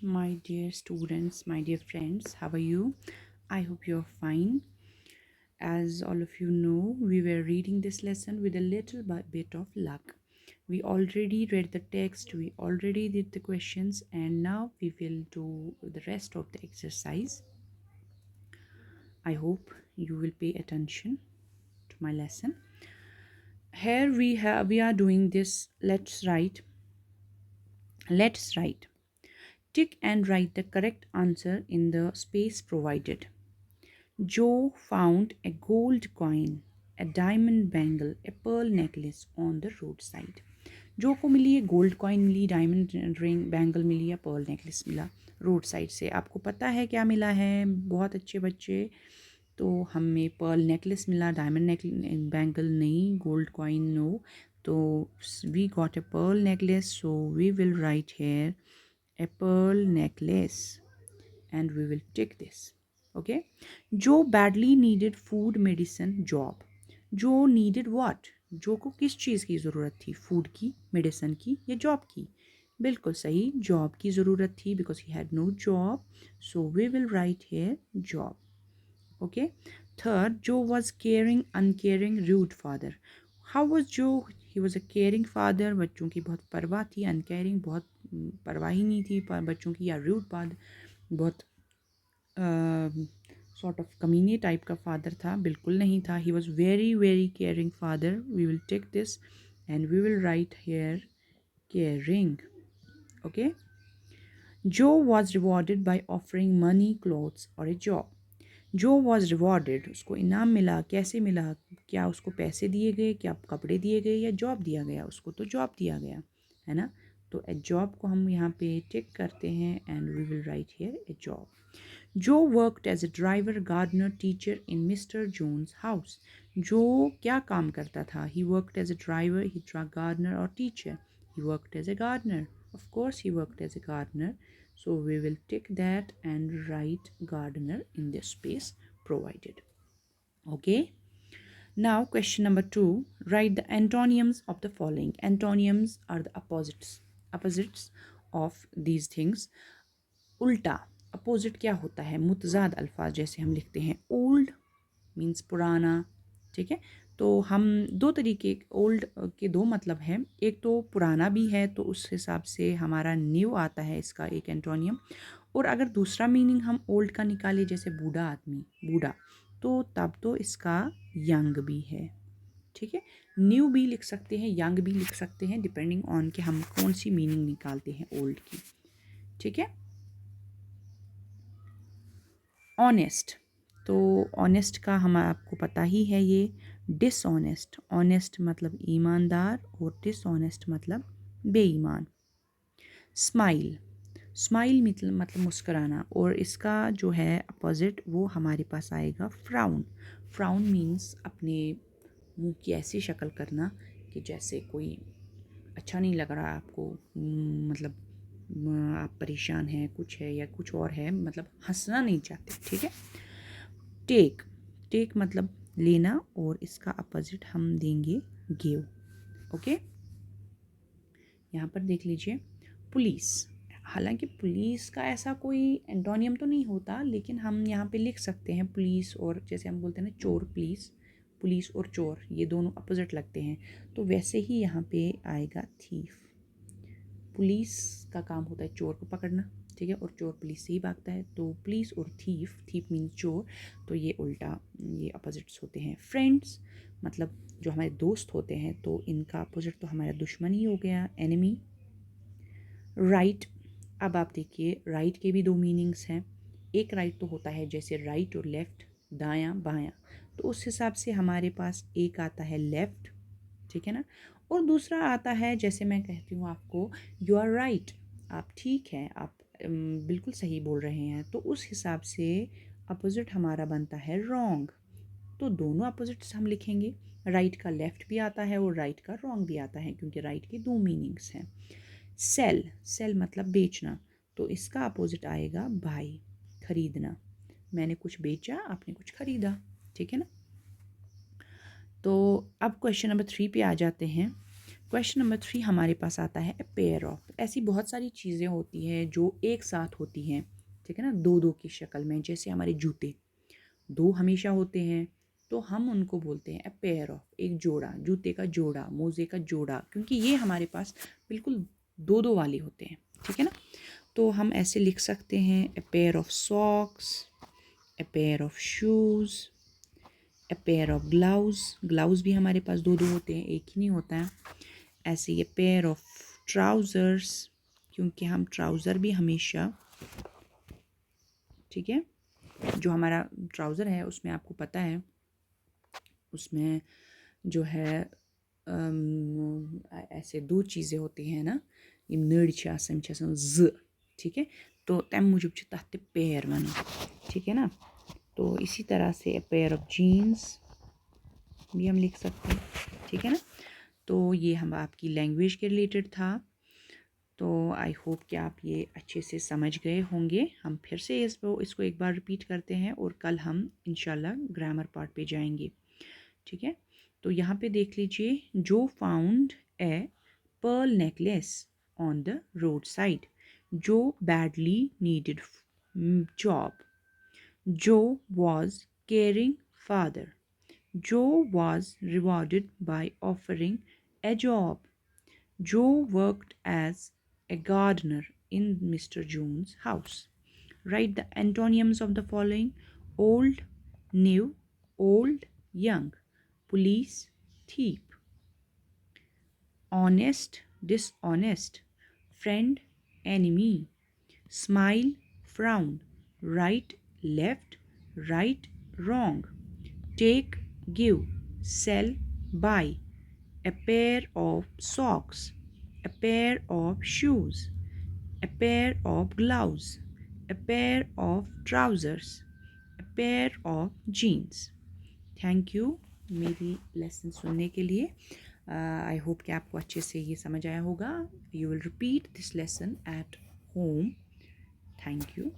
my dear students, my dear friends. How are you? I hope you're fine. As all of you know, we were reading this lesson with a little bit of luck. We already read the text, we already did the questions, and now we will do the rest of the exercise. I hope you will pay attention to my lesson. Here we are doing this. Let's write. Tick and write the correct answer in the space provided. Joe found a gold coin, a diamond bangle, a pearl necklace on the roadside. जो को मिली है gold coin मिली, diamond ring bangle मिली या Perl necklace मिला road side से. आपको पता है क्या मिला है बहुत अच्छे बच्चे. तो हमें पर्ल नेकलेस मिला, डायमंड बैंगल नहीं, गोल्ड कॉइन नो. तो we got a pearl necklace, so we will write here a pearl necklace and we will tick this. Okay. Joe badly needed food, medicine, job. Joe needed what? जो को किस चीज़ की ज़रूरत थी? Food की, medicine की या जॉब की? बिल्कुल सही, जॉब की ज़रूरत थी because he had no job. So we will write here job. Okay. Third, Joe was caring, uncaring, rude father. How was Joe? He was a caring father. बच्चों की बहुत परवाह थी. Uncaring, बहुत परवाह ही नहीं थी बच्चों की. या rude father, बहुत sort of कमीने टाइप का फादर था. बिल्कुल नहीं था. He was very very caring father. We will take this and we will write here caring. Okay. Joe was rewarded by offering money, clothes or a job. जो was rewarded, उसको इनाम मिला. कैसे मिला? क्या उसको पैसे दिए गए, क्या कपड़े दिए गए या जॉब दिया गया? उसको तो जॉब दिया गया है ना. तो ए जॉब को हम यहाँ पे टिक करते हैं and we will write here a job. Joe worked as a driver, gardener, teacher in mister Jones house. Joe क्या काम करता था? He worked as a driver, he gardener और teacher. He worked as a gardener. Of course, he worked as a gardener. So we will tick that and write gardener in the space provided. Okay. Now, question number 2. Write the antonyms of the following. Antonyms are the opposites of these things. उल्टा, opposite क्या होता है? मुतजाद अल्फाज जैसे हम लिखते हैं. Old means पुराना. ठीक है. तो हम दो तरीके, ओल्ड के दो मतलब हैं. एक तो पुराना भी है तो उस हिसाब से हमारा न्यू आता है इसका एक एंटोनियम. और अगर दूसरा मीनिंग हम ओल्ड का निकालें जैसे बूढ़ा आदमी, बूढ़ा, तो तब तो इसका यंग भी है. ठीक है. न्यू भी लिख सकते हैं, यंग भी लिख सकते हैं, डिपेंडिंग ऑन कि हम कौन सी मीनिंग निकालते हैं ओल्ड की. ठीक है. ऑनेस्ट, तो ऑनेस्ट का हम आपको पता ही है ये. डिसऑनेस्ट, ऑनेस्ट मतलब ईमानदार और डिसऑनेस्ट मतलब बेईमान. स्माइल, स्माइल मतलब मुस्कराना, और इसका जो है अपोजिट वो हमारे पास आएगा फ्राउन. फ्राउन मीन्स अपने मुंह की ऐसी शक्ल करना कि जैसे कोई अच्छा नहीं लग रहा आपको, मतलब आप परेशान हैं, कुछ है या कुछ और है, मतलब हंसना नहीं चाहते. ठीक है. टेक, टेक मतलब लेना और इसका अपोजिट हम देंगे गिव. ओके. यहाँ पर देख लीजिए पुलिस. हालांकि पुलिस का ऐसा कोई एंटोनियम तो नहीं होता, लेकिन हम यहाँ पे लिख सकते हैं पुलिस, और जैसे हम बोलते हैं ना चोर पुलिस, पुलिस और चोर ये दोनों अपोजिट लगते हैं. तो वैसे ही यहाँ पे आएगा थीफ. पुलिस का काम होता है चोर को पकड़ना. ठीक है. और चोर पुलिस से ही भागता है. तो पुलिस और थीफ, थीफ मीन्स चोर, तो ये उल्टा, ये अपोजिट्स होते हैं. फ्रेंड्स मतलब जो हमारे दोस्त होते हैं, तो इनका अपोजिट तो हमारा दुश्मन ही हो गया, एनिमी. राइट, अब आप देखिए राइट के भी दो मीनिंग्स हैं. एक राइट तो होता है जैसे राइट और लेफ़्ट, दायां बायां, तो उस हिसाब से हमारे पास एक आता है लेफ़्ट. ठीक है ना. और दूसरा आता है जैसे मैं कहती हूँ आपको, यू आर राइट, आप ठीक हैं, आप बिल्कुल सही बोल रहे हैं. तो उस हिसाब से अपोजिट हमारा बनता है रॉन्ग. तो दोनों अपोजिट्स हम लिखेंगे. राइट का लेफ़्ट भी आता है और राइट का रॉन्ग भी आता है, क्योंकि राइट के दो मीनिंग्स हैं. सेल, सेल मतलब बेचना, तो इसका अपोजिट आएगा बाई, खरीदना. मैंने कुछ बेचा, आपने कुछ खरीदा. ठीक है ना. तो अब क्वेश्चन नंबर 3 पे आ जाते हैं. क्वेश्चन नंबर 3 हमारे पास आता है ए पेयर ऑफ। ऐसी बहुत सारी चीज़ें होती हैं जो एक साथ होती हैं, ठीक है ना, दो दो की शक्ल में। जैसे हमारे जूते, दो हमेशा होते हैं, तो हम उनको बोलते हैं ए पेयर ऑफ, एक जोड़ा, जूते का जोड़ा, मोज़े का जोड़ा, क्योंकि ये हमारे पास बिल्कुल दो दो वाले होते हैं, ठीक है ना। तो हम ऐसे लिख सकते हैं a pair of socks, a pair of shoes, a pair of gloves. Gloves भी हमारे पास दो दो होते हैं, एक ही नहीं होता है। ऐसे ये पेयर ऑफ ट्राउज़र्स, क्योंकि हम ट्राउज़र भी हमेशा, ठीक है, जो हमारा ट्राउज़र है उसमें आपको पता है उसमें जो है ऐसे दो चीज़ें होती हैं ना, यम नड़ छ आसान, छ आसान ज, ठीक है। तो तम मूजूब छ तथ ते पेयर वन, ठीक है ना। तो इसी तरह से ए पेयर ऑफ जीन्स भी हम लिख सकते हैं, ठीक है ना। तो ये हम आपकी लैंग्वेज के रिलेटेड था। तो आई होप कि आप ये अच्छे से समझ गए होंगे। हम फिर से इसको एक बार रिपीट करते हैं और कल हम इंशाल्लाह ग्रामर पार्ट पे जाएंगे, ठीक है। तो यहाँ पे देख लीजिए, जो found a pearl necklace on the road side, जो बैडली नीडेड जॉब, जो was caring father, Joe was rewarded by offering a job. Joe worked as a gardener in Mr. Jones' house. Write the antonyms of the following: old, new, old, young, police, thief, honest, dishonest, friend, enemy, smile, frown, right, left, right, wrong, take, give, sell, buy, a pair of socks, a pair of shoes, a pair of gloves, a pair of trousers, a pair of jeans. Thank you मेरी lesson सुनने के लिए। I hope कि आपको अच्छे से ये समझ आया होगा। You will repeat this lesson at home. Thank you.